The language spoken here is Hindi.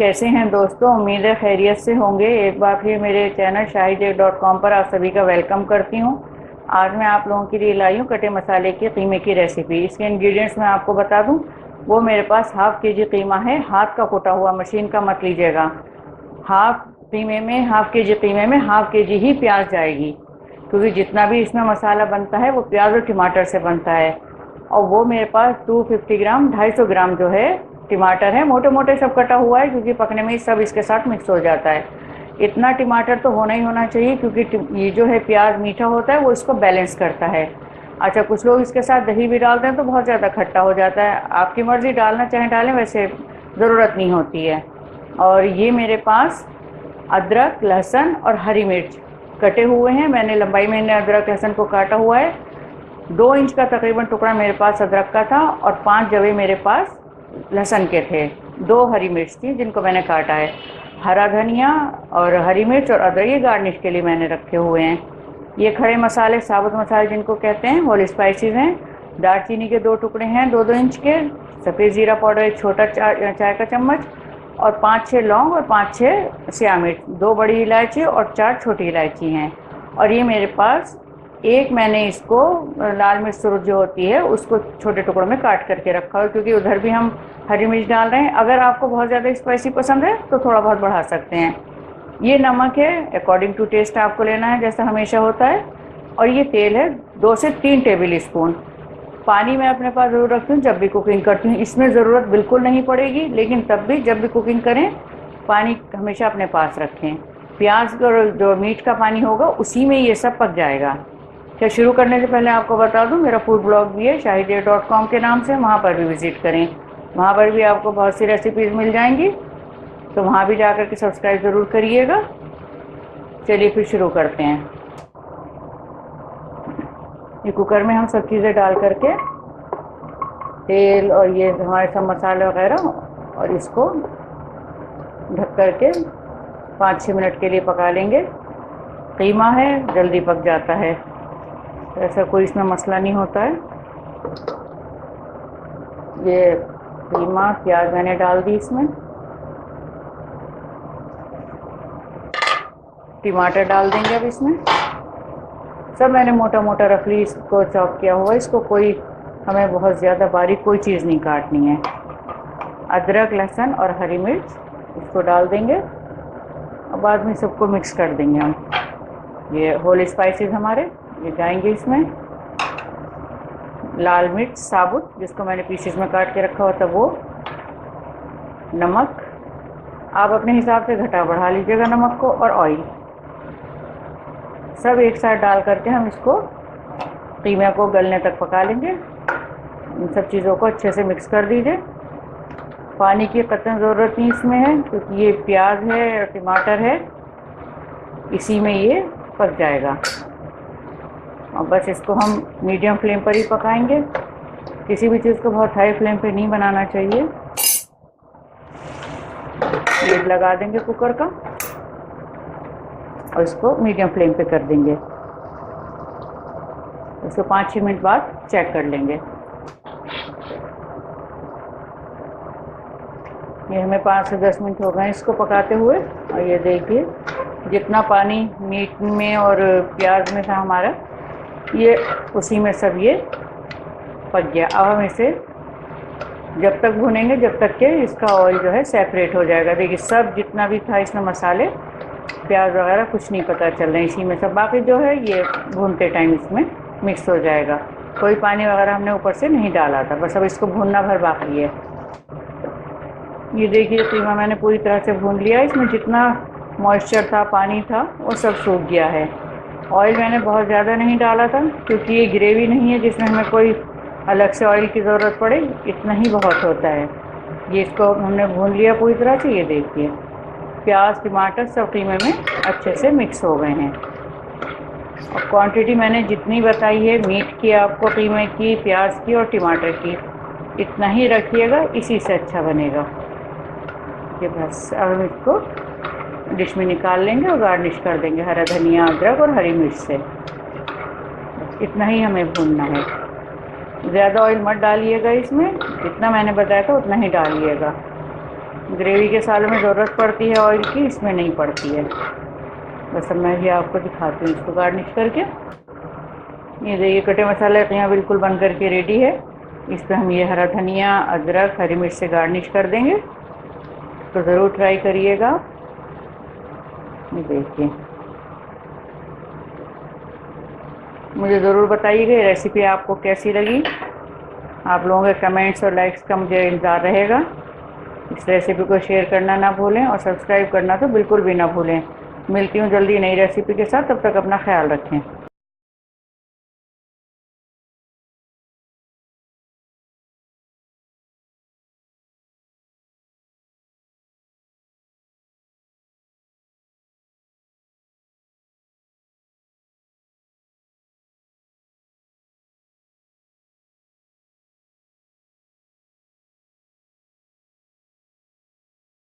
कैसे हैं दोस्तों। उम्मीद है खैरियत से होंगे। एक बार फिर मेरे चैनल shahijack.com पर आप सभी का वेलकम करती हूं। आज मैं आप लोगों के लिए लाई हूं कटे मसाले के कीमे की रेसिपी। इसके इंग्रेडिएंट्स मैं आपको बता दूं। वो मेरे पास हाफ केजी कीमा है, हाथ का कुटा हुआ, मशीन का मत लीजिएगा। हाफ के जी कीमे में हाफ के जी ही प्याज जाएगी, क्योंकि जितना भी इसमें मसाला बनता है वो प्याज और टमाटर से बनता है। और वो मेरे पास 250 ग्राम 250 ग्राम जो है टमाटर है, मोटे मोटे सब कटा हुआ है, क्योंकि पकने में सब इसके साथ मिक्स हो जाता है। इतना टमाटर तो होना ही होना चाहिए, क्योंकि ये जो है प्याज मीठा होता है, वो इसको बैलेंस करता है। अच्छा, कुछ लोग इसके साथ दही भी डालते हैं तो बहुत ज़्यादा खट्टा हो जाता है। आपकी मर्ज़ी, डालना चाहें डालें, वैसे ज़रूरत नहीं होती है। और ये मेरे पास अदरक, लहसुन और हरी मिर्च कटे हुए हैं। मैंने लंबाई में अदरक लहसुन को काटा हुआ है। 2 इंच का तकरीबन टुकड़ा मेरे पास अदरक का था और 5 जवे मेरे पास लहसुन के थे। 2 हरी मिर्च थी जिनको मैंने काटा है। हरा धनिया और हरी मिर्च और अदरक ये गार्निश के लिए मैंने रखे हुए हैं। ये खड़े मसाले, साबुत मसाले जिनको कहते हैं, होल स्पाइसेस हैं। दालचीनी के 2 टुकड़े हैं 2-2 इंच के। सफ़ेद ज़ीरा पाउडर एक छोटा चाय का चम्मच, और 5-6 लौंग और 5-6 सिया मिर्च, 2 बड़ी इलायची और 4 छोटी इलायची हैं। और ये मेरे पास मैंने इसको लाल मिर्च सुरख जो होती है उसको छोटे टुकड़ों में काट करके रखा है, क्योंकि उधर भी हम हरी मिर्च डाल रहे हैं। अगर आपको बहुत ज़्यादा स्पाइसी पसंद है तो थोड़ा बहुत बढ़ा सकते हैं। ये नमक है, अकॉर्डिंग टू टेस्ट आपको लेना है, जैसा हमेशा होता है। और ये तेल है 2 से 3 टेबल स्पून। पानी मैं अपने पास ज़रूर रखती हूँ जब भी कुकिंग करती हूँ। इसमें ज़रूरत बिल्कुल नहीं पड़ेगी, लेकिन तब भी जब भी कुकिंग करें पानी हमेशा अपने पास रखें। प्याज और जो मीट का पानी होगा उसी में ये सब पक जाएगा। क्या शुरू करने से पहले आपको बता दूं, मेरा फूड ब्लॉग भी है shahijack.com के नाम से, वहाँ पर भी विज़िट करें। वहाँ पर भी आपको बहुत सी रेसिपीज़ मिल जाएंगी, तो वहाँ भी जाकर के सब्सक्राइब ज़रूर करिएगा। चलिए फिर शुरू करते हैं। ये कुकर में हम सब चीज़ें डाल करके, तेल और ये हमारे सब मसाले वगैरह, और इसको ढक करके 5-6 मिनट के लिए पका लेंगे। कीमा है, जल्दी पक जाता है, ऐसा कोई इसमें मसला नहीं होता है। ये कीमा, प्याज मैंने डाल दी इसमें, टमाटर डाल देंगे अब इसमें। सब मैंने मोटा मोटा रफली इसको चॉप किया हुआ है। इसको कोई हमें बहुत ज़्यादा बारीक कोई चीज़ नहीं काटनी है। अदरक, लहसुन और हरी मिर्च इसको डाल देंगे और बाद में सबको मिक्स कर देंगे हम। ये होल स्पाइसेस हमारे ये जाएंगे इसमें। लाल मिर्च साबुत जिसको मैंने पीसेस में काट के रखा हुआ था वो, नमक आप अपने हिसाब से घटा बढ़ा लीजिएगा नमक को, और ऑयल, सब एक साथ डाल करके हम इसको कीमा को गलने तक पका लेंगे। इन सब चीज़ों को अच्छे से मिक्स कर दीजिए। पानी की कतई ज़रूरत नहीं इसमें है, क्योंकि ये प्याज है और टमाटर है, इसी में ये पक जाएगा। और बस इसको हम मीडियम फ्लेम पर ही पकाएंगे। किसी भी चीज़ को बहुत हाई फ्लेम पे नहीं बनाना चाहिए। लिड लगा देंगे कुकर का और इसको मीडियम फ्लेम पे कर देंगे। इसको 5-6 मिनट बाद चेक कर लेंगे। ये हमें 5 से 10 मिनट हो गए इसको पकाते हुए, और ये देखिए जितना पानी मीट में और प्याज में था हमारा, ये उसी में सब ये पक गया। अब हम इसे जब तक भूनेंगे जब तक के इसका ऑयल जो है सेपरेट हो जाएगा। देखिए सब जितना भी था इसमें मसाले, प्याज वगैरह कुछ नहीं पता चल रहा है इसी में सब। बाकी जो है ये भूनते टाइम इसमें मिक्स हो जाएगा। कोई पानी वगैरह हमने ऊपर से नहीं डाला था, बस अब इसको भूनना भर बाकी है। ये देखिए कीमा मैंने पूरी तरह से भून लिया। इसमें जितना मॉइस्चर था, पानी था, वो सब सूख गया है। ऑयल मैंने बहुत ज़्यादा नहीं डाला था, क्योंकि ये ग्रेवी नहीं है जिसमें हमें कोई अलग से ऑयल की ज़रूरत पड़े। इतना ही बहुत होता है। ये इसको हमने भून लिया पूरी तरह से। ये देखिए प्याज टमाटर सब कीमे में अच्छे से मिक्स हो गए हैं। और क्वांटिटी मैंने जितनी बताई है मीट की, आपको कीमे की, प्याज की और टमाटर की, इतना ही रखिएगा, इसी से अच्छा बनेगा। ये बस अब हम इसको डिश में निकाल लेंगे और गार्निश कर देंगे हरा धनिया, अदरक और हरी मिर्च से। इतना ही हमें भूनना है। ज़्यादा ऑयल मत डालिएगा इसमें, जितना मैंने बताया था उतना ही डालिएगा। ग्रेवी के सालों में ज़रूरत पड़ती है ऑयल की, इसमें नहीं पड़ती है। बस अब मैं भी आपको दिखाती हूँ इसको गार्निश करके। ये देखिए कटे मसाले यहाँ बिल्कुल बन करके रेडी है। इस पर हम ये हरा धनिया, अदरक, हरी मिर्च से गार्निश कर देंगे। तो ज़रूर ट्राई करिएगा। ये देखिए, मुझे ज़रूर बताइएगा ये रेसिपी आपको कैसी लगी। आप लोगों के कमेंट्स और लाइक्स का मुझे इंतज़ार रहेगा। इस रेसिपी को शेयर करना ना भूलें और सब्सक्राइब करना तो बिल्कुल भी ना भूलें। मिलती हूँ जल्दी नई रेसिपी के साथ, तब तक अपना ख्याल रखें।